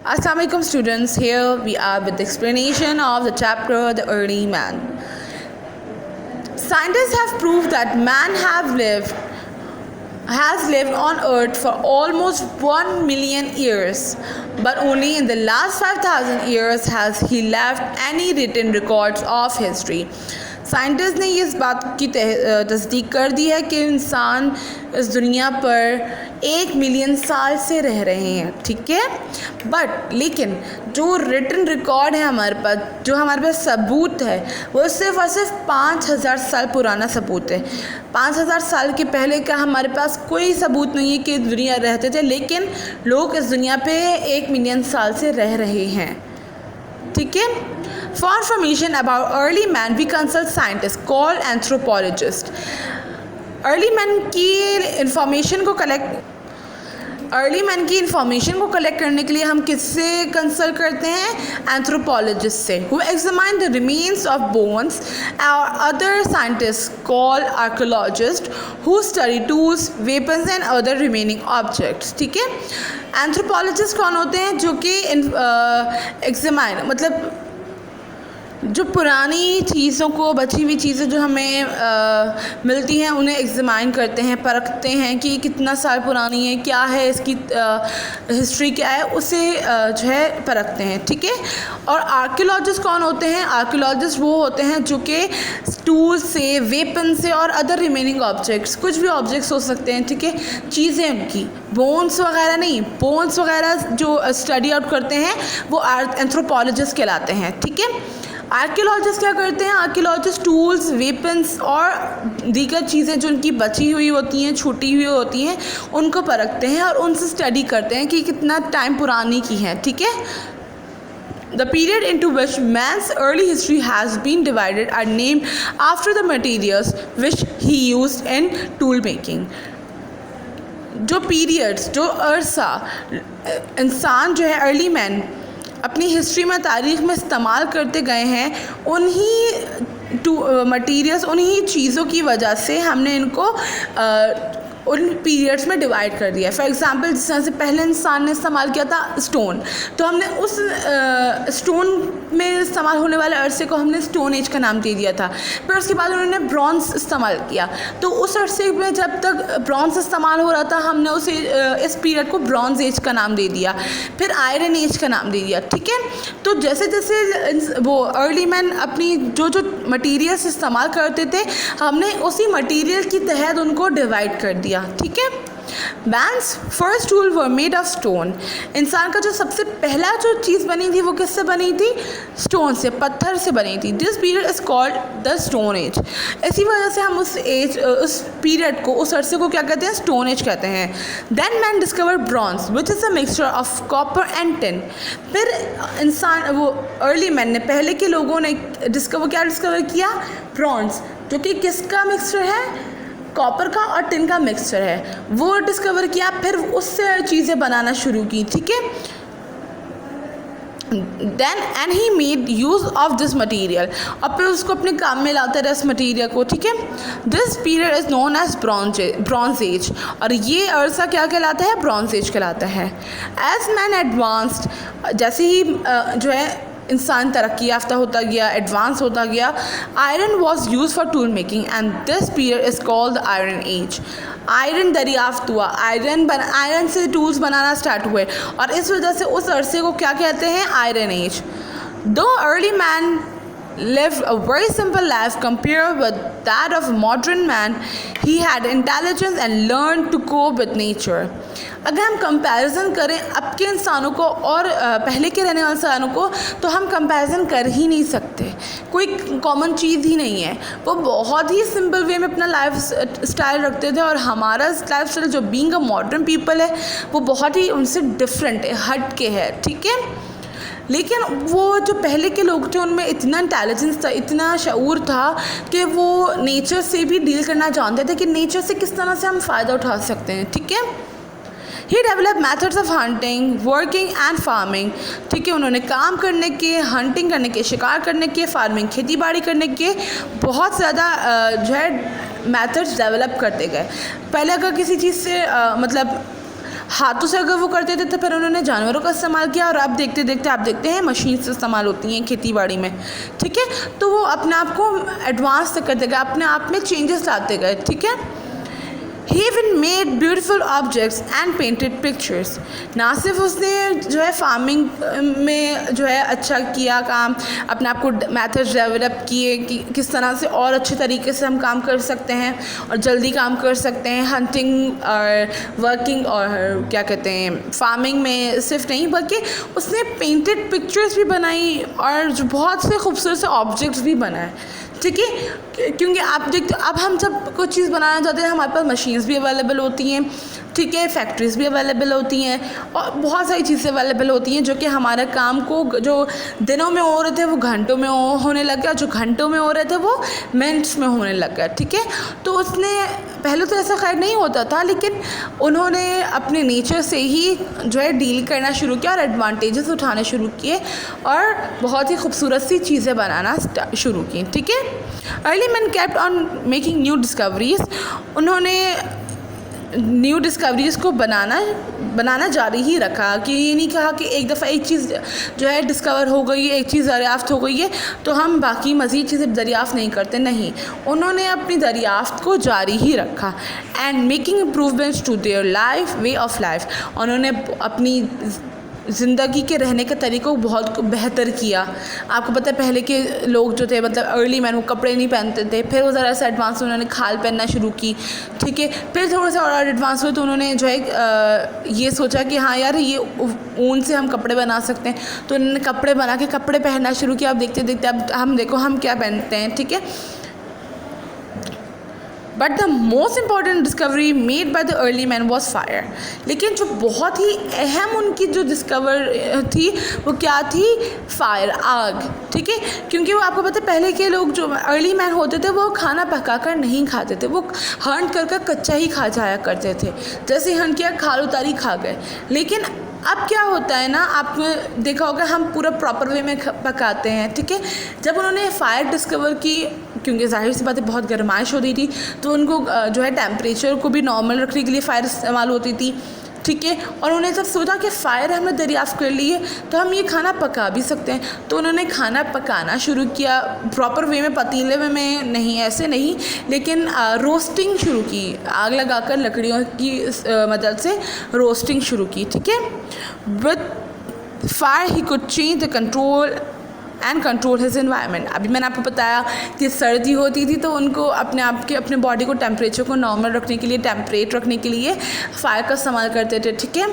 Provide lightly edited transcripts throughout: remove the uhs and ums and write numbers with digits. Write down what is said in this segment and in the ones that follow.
Assalamualaikum students, here we are with the explanation of the chapter The Early Man. Scientists have proved that man has lived on earth for almost 1 million years, but only in the last 5,000 years has he left any written records of history. Scientist ने इस बात की तस्दीक कर दी है कि इंसान इस दुनिया पर 1 मिलियन साल से रह रहे हैं, ठीक है। लेकिन जो रिटन रिकॉर्ड है हमारे पास, जो हमारे पास सबूत है, वो सिर्फ और सिर्फ 5,000 साल पुराना सबूत है। 5,000 साल के पहले का हमारे पास कोई सबूत नहीं है कि दुनिया रहते थे, लेकिन लोग इस दुनिया पे 1 मिलियन साल से रह रहे हैं, ठीक है। For information about early man, we consult scientists called anthropologists. Early man की इंफॉर्मेशन को कलेक्ट करने के लिए हम किससे कंसल्ट करते हैं? एंथ्रोपोलॉजिस्ट से, who examine the remains of bones, और other scientists called archaeologists who study tools, weapons and other remaining objects, ठीक है। एंथ्रोपोलॉजिस्ट कौन होते हैं? जो कि एग्जामाइन मतलब जो पुरानी चीज़ों को, बची हुई चीज़ें जो हमें मिलती हैं, उन्हें एग्जामाइन करते हैं, परखते हैं कि कितना साल पुरानी है, क्या है इसकी हिस्ट्री, क्या है, उसे जो है परखते हैं, ठीक है। और आर्कियोलॉजिस्ट कौन होते हैं? आर्कियोलॉजिस्ट वो होते हैं जो कि टूल से, वेपन से और अदर रिमेनिंग ऑब्जेक्ट्स, कुछ भी ऑब्जेक्ट्स हो सकते हैं, ठीक है, चीज़ें उनकी, बोन्स वगैरह नहीं, बोन्स वगैरह जो स्टडी आउट करते हैं वो एंथ्रोपोलॉजिस्ट कहलाते हैं, ठीक है। आर्कियोलॉजिस्ट क्या करते हैं? आर्कियोलॉजिस्ट टूल्स, वेपन्स और दीगर चीज़ें जो उनकी बची हुई होती हैं, छूटी हुई होती हैं, उनको परखते हैं और उनसे स्टडी करते हैं कि कितना टाइम पुरानी की है, ठीक है। The period into which man's early history has been divided are named after the materials which he used in tool making. जो पीरियड्स, जो अरसा इंसान जो है अर्ली मैन अपनी हिस्ट्री में, तारीख़ में इस्तेमाल करते गए हैं, उन्हीं मटीरियल्स, उन्हीं चीज़ों की वजह से हमने इनको उन पीरियड्स में डिवाइड कर दिया है। फॉर एग्ज़ाम्पल, जिस तरह से पहले इंसान ने इस्तेमाल किया था स्टोन, तो हमने उस स्टोन में इस्तेमाल होने वाले अरसे को हमने स्टोन एज का नाम दे दिया था। फिर उसके बाद उन्होंने ब्रॉन्ज़ इस्तेमाल किया, तो उस अरसे में जब तक ब्रॉन्ज़ इस्तेमाल हो रहा था, हमने इस पीरियड को ब्रॉन्ज़ एज का नाम दे दिया। फिर आयरन एज का नाम दे दिया, ठीक है। तो जैसे जैसे वो अर्ली मैन अपनी जो मटीरियल्स इस्तेमाल करते थे, हमने उसी मटीरियल की तहत उनको डिवाइड कर दिया, ठीक है। Man's first tool were made of stone. इंसान का जो सबसे पहला जो चीज़ बनी थी वो किससे बनी थी? स्टोन से, पत्थर से बनी थी। This period is called the Stone Age. इसी वजह से हम उस पीरियड को, उस अरसे को क्या कहते हैं? स्टोन एज कहते हैं। Then man discovered bronze, which is a mixture of copper and tin. फिर इंसान, वो अर्ली मैन ने, पहले के लोगों ने क्या डिस्कवर किया? ब्रॉन्ज, जो कि किसका मिक्सचर है? कॉपर का और टिन का मिक्सचर है, वो डिस्कवर किया। फिर उससे चीज़ें बनाना शुरू की, ठीक है। And he made use of this material, और फिर उसको अपने काम में लाते रहे इस मटीरियल को, ठीक है। This period is known as bronze age, और ये अरसा क्या कहलाता है? ब्रॉन्ज एज कहलाता है। एज मैन एडवांस्ड, जैसे ही जो है इंसान तरक्की याफ्ता होता गया, एडवांस होता गया, iron was use for tool making and this period is called the iron age. Iron दरियाफ्त हुआ, आयरन से टूल्स बनाना स्टार्ट हुए, और इस वजह से उस अरसे को क्या कहते हैं? Iron age. Though early man lived a very simple life compared with that of modern man, he had intelligence and learned to cope with nature. अगर हम कंपैरिजन करें अब के इंसानों को और पहले के रहने वाले इंसानों को, तो हम कंपैरिजन कर ही नहीं सकते, कोई कॉमन चीज़ ही नहीं है। वो बहुत ही सिंपल वे में अपना लाइफ स्टाइल रखते थे, और हमारा लाइफ स्टाइल जो बीइंग अ मॉडर्न पीपल है, वो बहुत ही उनसे डिफरेंट है, हट के है, ठीक है। लेकिन वो जो पहले के लोग थे, उनमें इतना इंटेलिजेंस था, इतना शऊर था कि वो नेचर से भी डील करना जानते थे कि नेचर से किस तरह से हम फ़ायदा उठा सकते हैं, ठीक है। He develop methods of hunting, working and farming, ठीक है। उन्होंने काम करने के, हंटिंग करने के, शिकार करने के, फार्मिंग, खेती बाड़ी करने के बहुत ज़्यादा जो है मेथड्स डेवलप करते गए। पहले अगर किसी चीज़ से मतलब हाथों से अगर वो करते थे तो फिर उन्होंने जानवरों का इस्तेमाल किया, और अब देखते देखते आप देखते हैं मशीन से इस्तेमाल होती हैं खेती बाड़ी में, ठीक है। तो वो अपने आप को एडवांस करते गए, अपने आप में चेंजेस लाते गए, ठीक है। He even made beautiful objects and painted pictures. ना सिर्फ उसने जो है फार्मिंग में जो है अच्छा किया काम, अपने आप को मेथड्स डेवलप किए कि किस तरह से और अच्छे तरीके से हम काम कर सकते हैं और जल्दी काम कर सकते हैं हंटिंग और वर्किंग और क्या कहते हैं फार्मिंग में सिर्फ नहीं, बल्कि उसने पेंटेड पिक्चर्स भी बनाई और जो बहुत से खूबसूरत से ऑब्जेक्ट्स भी बनाए, ठीक है। क्योंकि आप देखते अब हम जब कोई चीज़ बनाना चाहते हैं हमारे पास मशीन्स भी अवेलेबल होती हैं, ठीक है, फैक्ट्रीज़ भी अवेलेबल होती हैं और बहुत सारी चीज़ें अवेलेबल होती हैं जो कि हमारे काम को जो दिनों में हो रहे थे वो घंटों में होने लग गया, जो घंटों में हो रहे थे वो मिनट्स में होने लग गया, ठीक है। तो उसने पहले तो ऐसा खैर नहीं होता था, लेकिन उन्होंने अपने नेचर से ही जो है डील करना शुरू किया और एडवांटेजेस उठाने शुरू किए और बहुत ही खूबसूरत सी चीज़ें बनाना शुरू की, ठीक है। Early man kept on making new discoveries, उन्होंने न्यू डिस्कवरीज़ को बनाना जारी ही रखा कि ये नहीं कहा कि एक दफ़ा एक चीज़ जो है डिस्कवर हो गई है, एक चीज़ दरियाफ़्त हो गई है तो हम बाकी मज़ीद चीज़ें दरियाफ़्त नहीं करते, नहीं, उन्होंने अपनी दरियाफ़्त को जारी ही रखा। And making improvements to their life way of life, उन्होंने अपनी ज़िंदगी के रहने के तरीक़ों को बहुत बेहतर किया। आपको पता है पहले के लोग जो थे मतलब अर्ली मैन वो कपड़े नहीं पहनते थे, फिर वो ज़रा सा एडवांस उन्होंने खाल पहनना शुरू की, ठीक है। फिर थोड़ा सा और एडवांस हुए तो उन्होंने जो है ये सोचा कि हाँ यार ये ऊन से हम कपड़े बना सकते हैं, तो उन्होंने कपड़े बना के कपड़े पहनना शुरू किया। अब देखते देखते अब हम देखो हम क्या पहनते हैं, ठीक है। But the most important discovery made by the early man was fire, लेकिन जो बहुत ही अहम उनकी जो डिस्कवर थी वो क्या थी, फायर, आग, ठीक है। क्योंकि वो आपको पता है पहले के लोग जो अर्ली मैन होते थे वो खाना पका कर नहीं खाते थे, वो हंट कर कच्चा ही खा जाया करते थे, जैसे हंट किया खाल उतारी खा गए। लेकिन अब क्या होता है ना, आपने देखा होगा हम पूरा प्रॉपर वे में पकाते हैं, ठीक है। जब उन्होंने फायर डिस्कवर की, क्योंकि जाहिर सी बात है बहुत गर्माइश होती थी तो उनको जो है टेम्परेचर को भी नॉर्मल रखने के लिए फ़ायर इस्तेमाल होती थी, ठीक है। और उन्होंने जब सोचा कि फ़ायर हमने दरियाफ़्त कर ली है तो हम ये खाना पका भी सकते हैं, तो उन्होंने खाना पकाना शुरू किया प्रॉपर वे में, पतीले में नहीं, ऐसे नहीं, लेकिन रोस्टिंग शुरू की, आग लगाकर लकड़ियों की मदद से रोस्टिंग शुरू की, ठीक है। With fire he could change the control and control his environment. अभी मैंने आपको बताया कि सर्दी होती थी तो उनको अपने बॉडी को टेम्परेचर को नॉर्मल रखने के लिए, टेम्परेट रखने के लिए फायर का इस्तेमाल करते थे, ठीक है।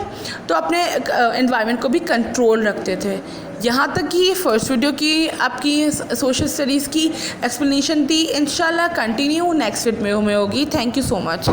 तो अपने एनवायरनमेंट को भी कंट्रोल रखते थे। यहाँ तक कि फर्स्ट वीडियो की आपकी सोशल स्टडीज़ की एक्सप्लेनेशन थी। इंशाल्लाह कंटिन्यू नेक्स्ट वीडियो में होगी। Thank you so much.